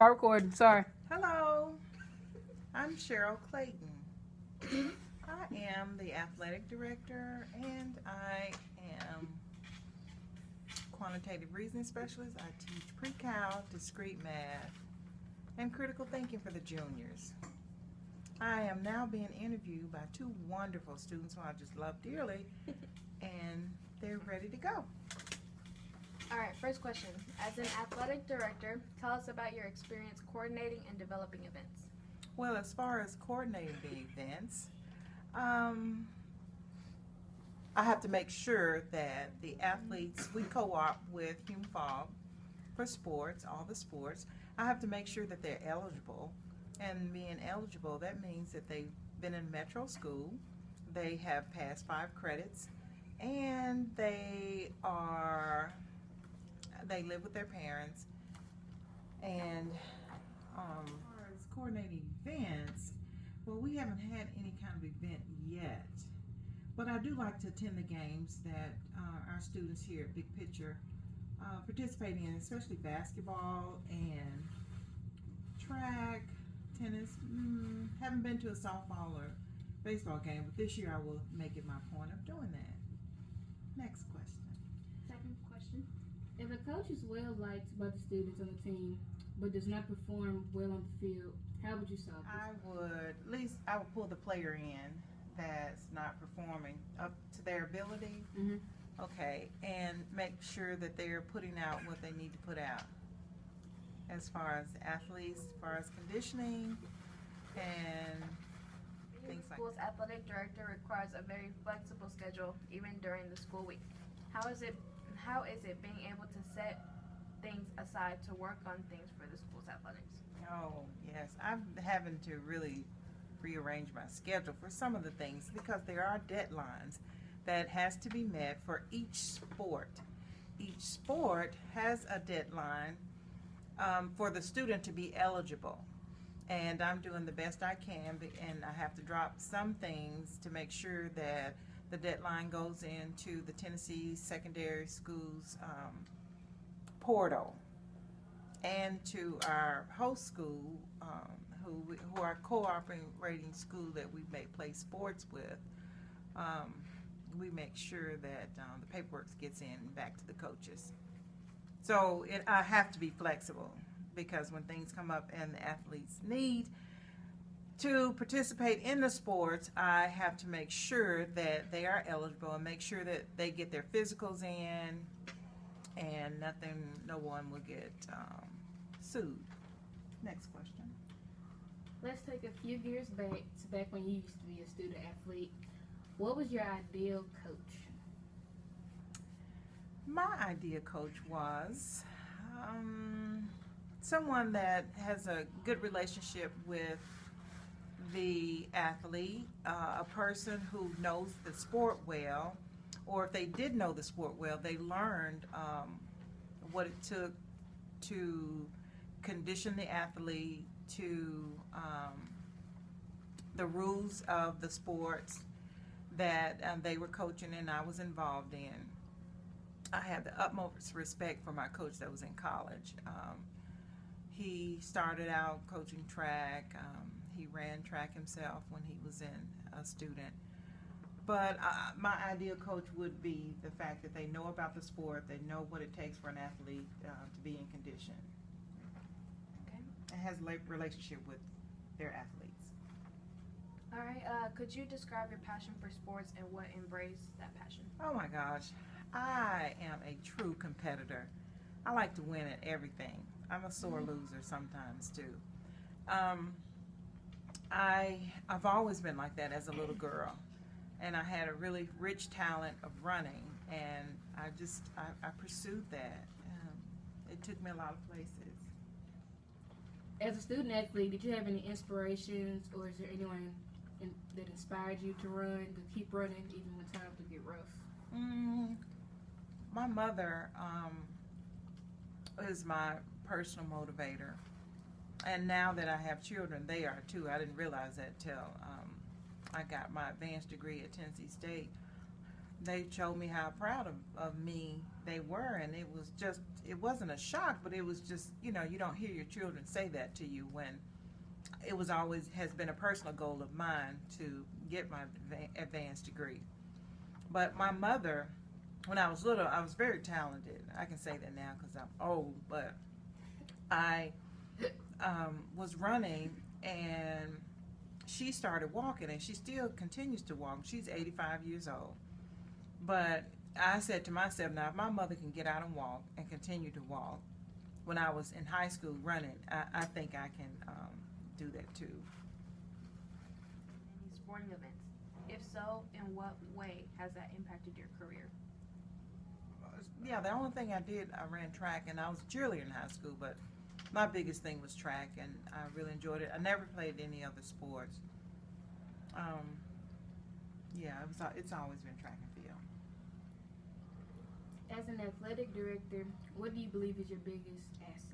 Start recording. Sorry. Hello, I'm Sheryl Clayton. I am the athletic director and I am quantitative reasoning specialist. I teach pre-cal, discrete math, and critical thinking for the juniors. I am now being interviewed by two wonderful students who I just love dearly, and they're ready to go. All right, first question. As an athletic director, tell us about your experience coordinating and developing events. Well, as far as coordinating the events, I have to make sure that the athletes, we co-op with Hume Fogg for sports, all the sports. I have to make sure that they're eligible. And being eligible, that means that they've been in metro school, they have passed 5 credits, and they live with their parents. And as far as coordinating events, well, we haven't had any kind of event yet, but I do like to attend the games that our students here at Big Picture participate in, especially basketball and track, tennis. Haven't been to a softball or baseball game, but this year I will make it my point of doing that. Next question. Second question. If a coach is well liked by the students on the team, but does not perform well on the field, how would you solve this? I would pull the player in that's not performing up to their ability. Okay, and make sure that they're putting out what they need to put out as far as athletes, as far as conditioning and things like that. The school's athletic director requires a very flexible schedule even during the school week. How is it being able to set things aside to work on things for the school's athletics? Oh, yes. I'm having to really rearrange my schedule for some of the things because there are deadlines that has to be met for each sport. Each sport has a deadline for the student to be eligible. And I'm doing the best I can, and I have to drop some things to make sure that the deadline goes into the Tennessee Secondary Schools portal and to our host school, who are cooperating school that we may play sports with. We make sure that the paperwork gets in and back to the coaches. So I have to be flexible because when things come up and the athletes need to participate in the sports, I have to make sure that they are eligible and make sure that they get their physicals in and no one will get sued. Next question. Let's take a few years back when you used to be a student athlete. What was your ideal coach? My ideal coach was someone that has a good relationship with the athlete, a person who knows the sport well, or if they did know the sport well, they learned what it took to condition the athlete to the rules of the sports that they were coaching and I was involved in. I had the utmost respect for my coach that was in college. He started out coaching track. He ran track himself when he was a student. But my ideal coach would be the fact that they know about the sport, they know what it takes for an athlete to be in condition. Okay. And has a relationship with their athletes. All right. Could you describe your passion for sports and what embraced that passion? Oh my gosh, I am a true competitor. I like to win at everything. I'm a sore loser sometimes too. I've always been like that as a little girl, and I had a really rich talent of running, and I pursued that. It took me a lot of places. As a student athlete, did you have any inspirations, or is there anyone that inspired you to run, to keep running even when times would get rough? My mother is my personal motivator. And now that I have children, they are too. I didn't realize that till I got my advanced degree at Tennessee State. They showed me how proud of me they were, and it was just, it wasn't a shock, but it was just, you know, you don't hear your children say that to you when it was always has been a personal goal of mine to get my advanced degree. But my mother, when I was little, I was very talented. I can say that now because I'm old, but I was running, and she started walking, and she still continues to walk. She's 85 years old. But I said to myself, now if my mother can get out and walk and continue to walk, when I was in high school running, I think I can do that too. Any sporting events? If so, in what way has that impacted your career? Yeah, the only thing I did, I ran track, and I was a cheerleader in high school, but my biggest thing was track, and I really enjoyed it. I never played any other sports. Yeah, it's always been track and field. As an athletic director, what do you believe is your biggest asset?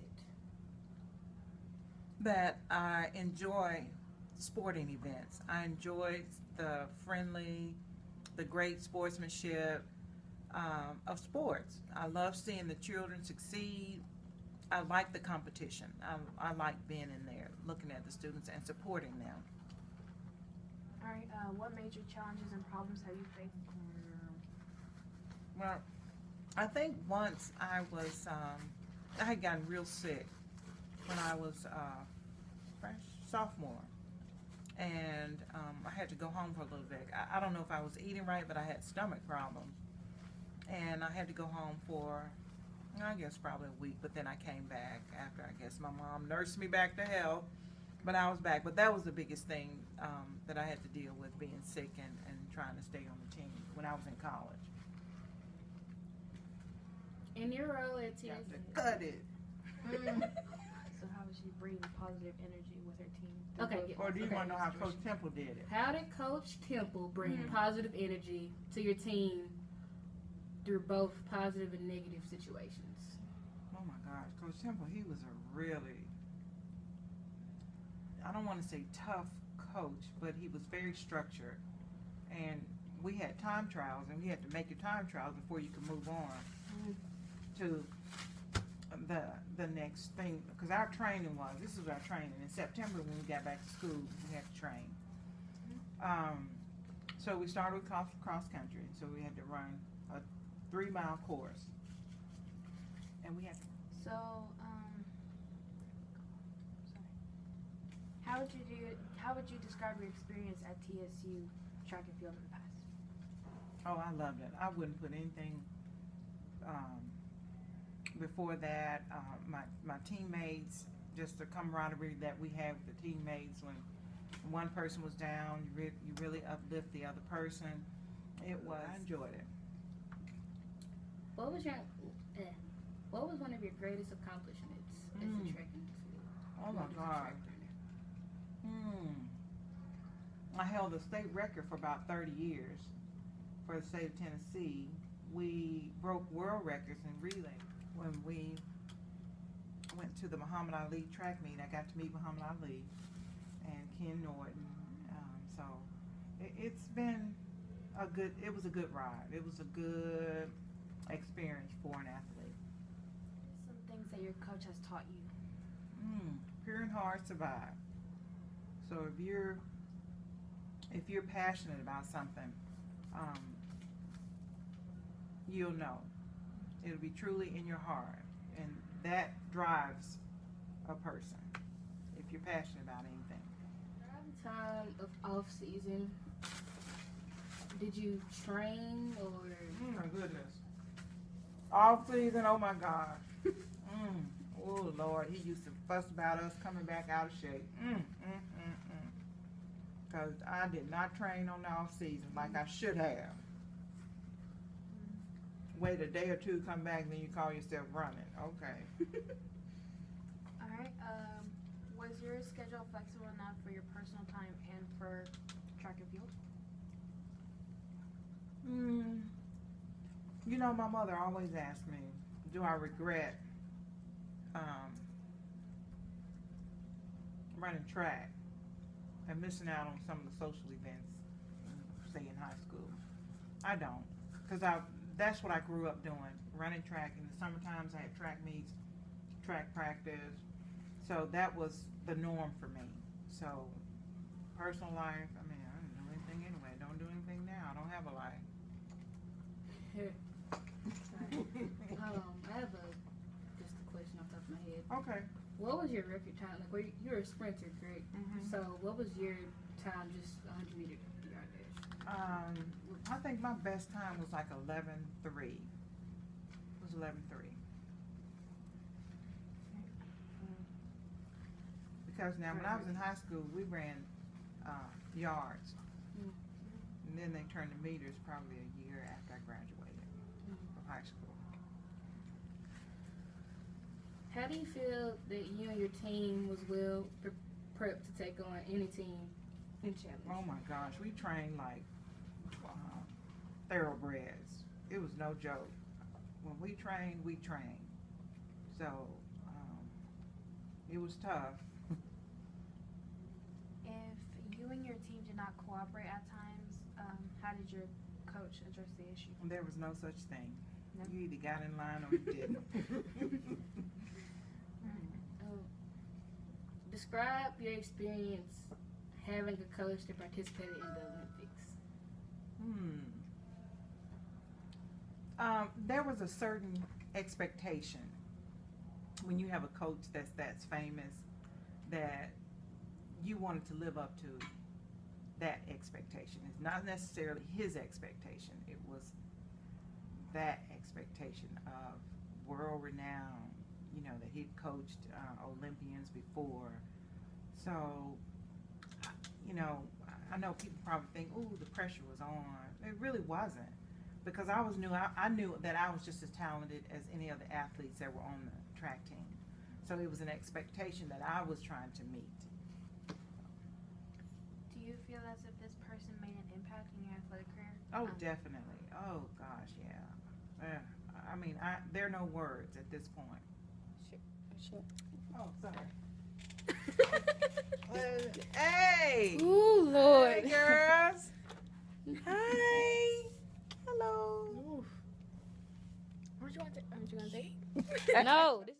That I enjoy sporting events. I enjoy the friendly, the great sportsmanship of sports. I love seeing the children succeed. I like the competition. I like being in there, looking at the students and supporting them. All right, what major challenges and problems have you faced? Well, I think once I was, I had gotten real sick when I was sophomore, and I had to go home for a little bit. I don't know if I was eating right, but I had stomach problems, and I had to go home for, I guess, probably a week, but then I came back after, I guess, my mom nursed me back to health, but I was back. But that was the biggest thing that I had to deal with, being sick and trying to stay on the team when I was in college. In your role at TSU, Cut it. So how does she bring positive energy with her team? Okay. Or do you want to know how Coach Temple did it? How did Coach Temple bring positive energy to your team through both positive and negative situations? Oh my gosh, Coach Temple, he was a really, I don't want to say tough coach, but he was very structured. And we had time trials, and you had to make your time trials before you could move on to the next thing. Because our training was, this was our training. In September when we got back to school, we had to train. So we started with cross country. So we had to run a 3-mile course. And we had to. So, how would you describe your experience at TSU track and field in the past? Oh, I loved it. I wouldn't put anything before that. My teammates, just the camaraderie that we had with the teammates when one person was down, you really uplift the other person. I enjoyed it. What was one of your greatest accomplishments as a track and field? Oh my God. I held a state record for about 30 years for the state of Tennessee. We broke world records in relay when we went to the Muhammad Ali track meet. I got to meet Muhammad Ali and Ken Norton. So it's been it was a good ride. It was a good experience for an athlete. Some things that your coach has taught you. Pure and hard survive. So if you're passionate about something, you'll know. It'll be truly in your heart, and that drives a person if you're passionate about anything. Around the time of off season, did you train or? Oh my goodness. Off season, oh my gosh. Oh Lord, he used to fuss about us coming back out of shape. Because I did not train on the off season like I should have. Wait a day or two, come back, and then you call yourself running. Okay. All right. Was your schedule flexible enough for your personal time and for track and field? You know, my mother always asked me, do I regret running track and missing out on some of the social events, say in high school? I don't, because that's what I grew up doing, running track. In the summer times, I had track meets, track practice. So that was the norm for me. So personal life, I mean, I don't do anything anyway. Don't do anything now. I don't have a life. I have just a question off the top of my head. Okay. What was your record time? Like, you're a sprinter, correct? Mhm. So what was your time just 100 meter yard dash? I think my best time was like 11:3. It was 11:3. Because now when I was in high school, we ran yards, and then they turned to meters probably a year after I graduated from high school. How do you feel that you and your team was well prepped to take on any team in challenge? Oh my gosh, we trained like thoroughbreds. It was no joke. When we trained, we trained. So it was tough. If you and your team did not cooperate at times, how did your coach address the issue? There was no such thing. No? You either got in line or you didn't. Describe your experience having a coach that participated in the Olympics. There was a certain expectation when you have a coach that's famous, that you wanted to live up to that expectation. It's not necessarily his expectation. It was that expectation of world renown, you know, that he'd coached Olympians before. So, you know, I know people probably think, ooh, the pressure was on. It really wasn't, because I knew that I was just as talented as any of the athletes that were on the track team. So it was an expectation that I was trying to meet. Do you feel as if this person made an impact in your athletic career? Oh, definitely. Oh gosh, yeah. I mean, there are no words at this point. Sure. Oh, sorry. Hey! Ooh, Lord. Hey, girls! Hi! Hello! Aren't you gonna take? No! This